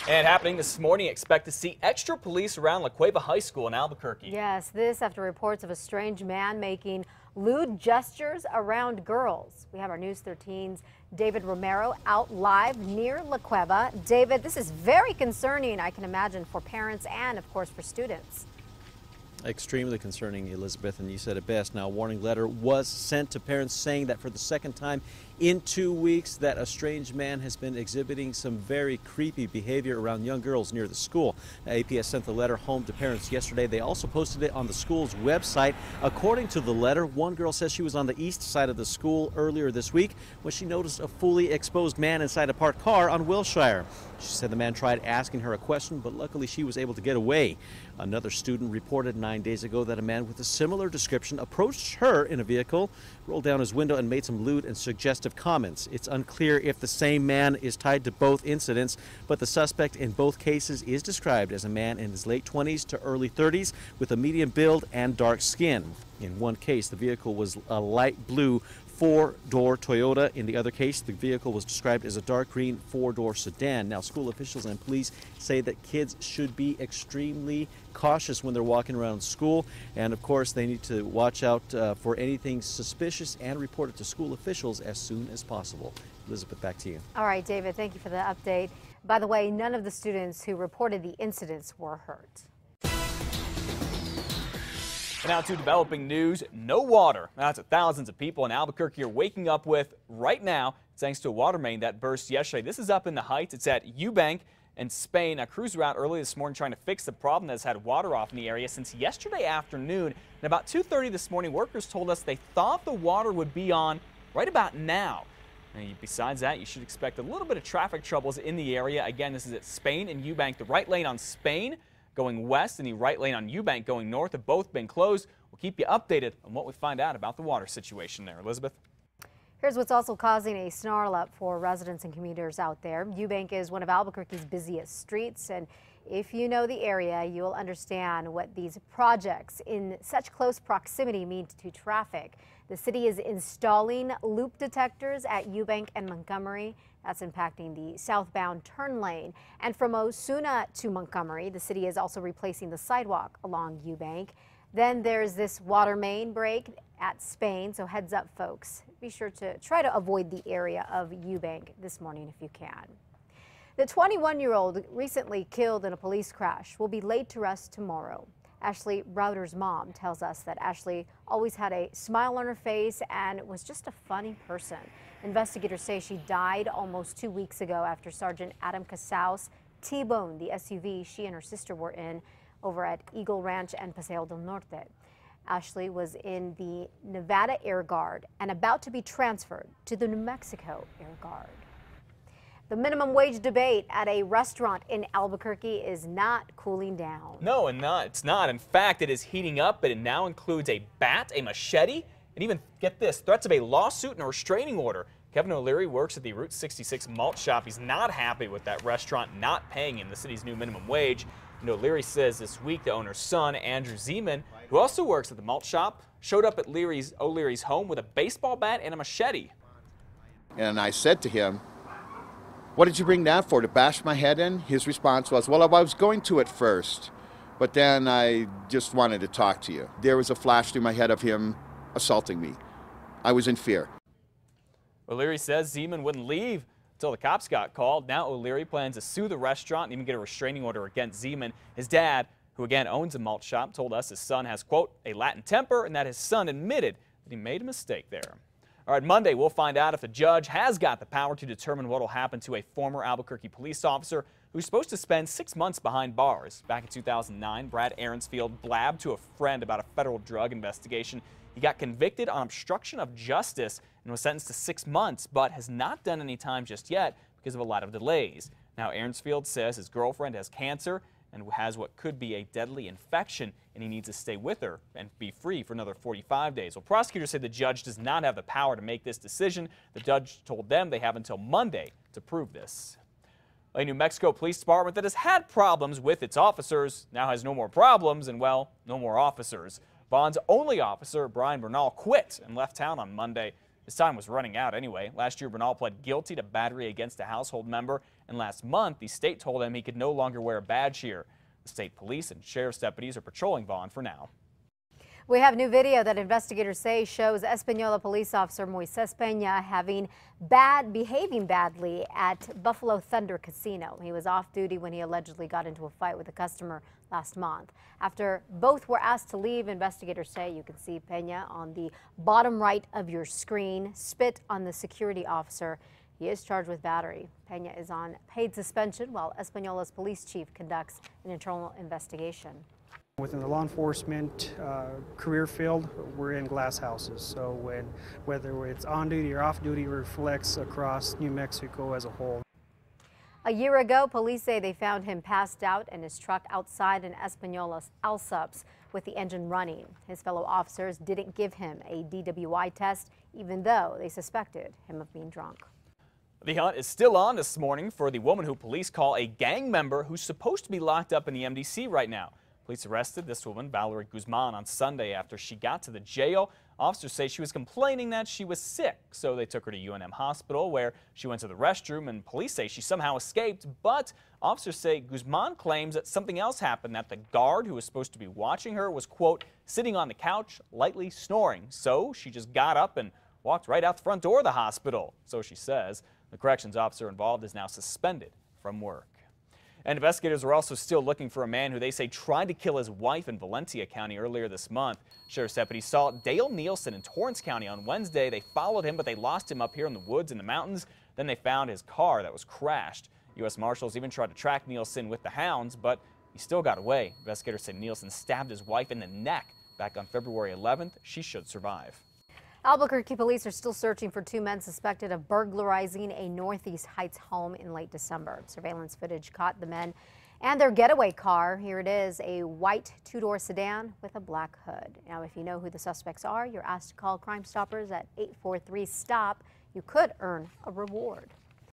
And happening this morning, expect to see extra police around La Cueva High School in Albuquerque. Yes, this after reports of a strange man making lewd gestures around girls. We have our News 13's David Romero out live near La Cueva. David, this is very concerning, I can imagine, for parents and, of course, for students. Extremely concerning, Elizabeth, and you said it best. Now, a warning letter was sent to parents saying that for the second time in 2 weeks that a strange man has been exhibiting some very creepy behavior around young girls near the school. Now, APS sent the letter home to parents yesterday. They also posted it on the school's website. According to the letter, one girl says she was on the east side of the school earlier this week when she noticed a fully exposed man inside a parked car on Wilshire. She said the man tried asking her a question, but luckily she was able to get away. Another student reported 9 days ago that a man with a similar description approached her in a vehicle, rolled down his window and made some lewd and suggestive comments. It's unclear if the same man is tied to both incidents, but the suspect in both cases is described as a man in his late 20s to early 30s with a medium build and dark skin. In one case, the vehicle was a light blue four-door Toyota. In the other case, the vehicle was described as a dark green four-door sedan. Now, school officials and police say that kids should be extremely cautious when they're walking around school, and of course they need to watch out for anything suspicious and report it to school officials as soon as possible. Elizabeth, back to you. All right, David, thank you for the update. By the way, none of the students who reported the incidents were hurt. And now to developing news, no water. That's what thousands of people in Albuquerque are waking up with right now, thanks to a water main that burst yesterday. This is up in the Heights. It's at UBank in Spain. Now, crews were out early this morning trying to fix the problem that's had water off in the area since yesterday afternoon. And about 2:30 this morning, workers told us they thought the water would be on right about now. And besides that, you should expect a little bit of traffic troubles in the area. Again, this is at Spain and UBank. The right lane on Spain going west and the right lane on UBank going north have both been closed. We'll keep you updated on what we find out about the water situation there. Elizabeth? Here's what's also causing a snarl up for residents and commuters out there. UBank is one of Albuquerque's busiest streets, and if you know the area, you'll understand what these projects in such close proximity mean to traffic. The city is installing loop detectors at UBank and Montgomery. That's impacting the southbound turn lane. And from Osuna to Montgomery, the city is also replacing the sidewalk along UBank. Then there's this water main break at Spain, so heads up, folks. Be sure to try to avoid the area of UBank this morning if you can. The 21-year-old recently killed in a police crash will be laid to rest tomorrow. Ashley Rauter's mom tells us that Ashley always had a smile on her face and was just a funny person. Investigators say she died almost 2 weeks ago after Sergeant Adam Casaus T-boned the SUV she and her sister were in over at Eagle Ranch and Paseo del Norte. Ashley was in the Nevada Air Guard and about to be transferred to the New Mexico Air Guard. The minimum wage debate at a restaurant in Albuquerque is not cooling down. No, it's not. In fact, it is heating up, but it now includes a bat, a machete, and even, get this, threats of a lawsuit and a restraining order. Kevin O'Leary works at the Route 66 malt shop. He's not happy with that restaurant not paying him the city's new minimum wage. And O'Leary says this week the owner's son, Andrew Zeman, who also works at the malt shop, showed up at O'Leary's home with a baseball bat and a machete. And I said to him, "What did you bring that for, to bash my head in?" His response was, "Well, I was going to at first, but then I just wanted to talk to you." There was a flash through my head of him assaulting me. I was in fear. O'Leary says Zeman wouldn't leave until the cops got called. Now O'Leary plans to sue the restaurant and even get a restraining order against Zeman. His dad, who again owns a malt shop, told us his son has, quote, a Latin temper, and that his son admitted that he made a mistake there. All right, Monday we'll find out if the judge has got the power to determine what will happen to a former Albuquerque police officer who's supposed to spend 6 months behind bars. Back in 2009, Brad Aaronsfield blabbed to a friend about a federal drug investigation. He got convicted on obstruction of justice and was sentenced to 6 months, but has not done any time just yet because of a lot of delays. Now, Aaronsfield says his girlfriend has cancer and has what could be a deadly infection, and he needs to stay with her and be free for another 45 days. Well, prosecutors say the judge does not have the power to make this decision. The judge told them they have until Monday to prove this. A New Mexico Police Department that has had problems with its officers now has no more problems and, well, no more officers. Vaughn's only officer, Brian Bernal, quit and left town on Monday. His time was running out anyway. Last year, Bernal pled guilty to battery against a household member, and last month, the state told him he could no longer wear a badge here. The state police and sheriff's deputies are patrolling Vaughn for now. We have new video that investigators say shows Espanola police officer Moises Peña behaving badly at Buffalo Thunder Casino. He was off duty when he allegedly got into a fight with a customer last month. After both were asked to leave, investigators say you can see Peña on the bottom right of your screen spit on the security officer. He is charged with battery. Peña is on paid suspension while Espanola's police chief conducts an internal investigation. Within the law enforcement career field, we're in glass houses, so whether it's on duty or off duty, reflects across New Mexico as a whole. A year ago, police say they found him passed out in his truck outside an Espanola Alsups with the engine running. His fellow officers didn't give him a DWI test, even though they suspected him of being drunk. The hunt is still on this morning for the woman who police call a gang member who's supposed to be locked up in the MDC right now. Police arrested this woman, Valerie Guzman, on Sunday after she got to the jail. Officers say she was complaining that she was sick, so they took her to UNM Hospital, where she went to the restroom, and police say she somehow escaped. But officers say Guzman claims that something else happened, that the guard who was supposed to be watching her was, quote, sitting on the couch, lightly snoring. So she just got up and walked right out the front door of the hospital, so she says. The corrections officer involved is now suspended from work. And investigators are also still looking for a man who they say tried to kill his wife in Valencia County earlier this month. Sheriff's deputies saw Dale Nielsen in Torrance County on Wednesday. They followed him, but they lost him up here in the woods in the mountains. Then they found his car that was crashed. U.S. Marshals even tried to track Nielsen with the hounds, but he still got away. Investigators say Nielsen stabbed his wife in the neck back on February 11th. She should survive. Albuquerque police are still searching for two men suspected of burglarizing a Northeast Heights home in late December. Surveillance footage caught the men and their getaway car. Here it is, a white two-door sedan with a black hood. Now, if you know who the suspects are, you're asked to call Crime Stoppers at 843-STOP. You could earn a reward.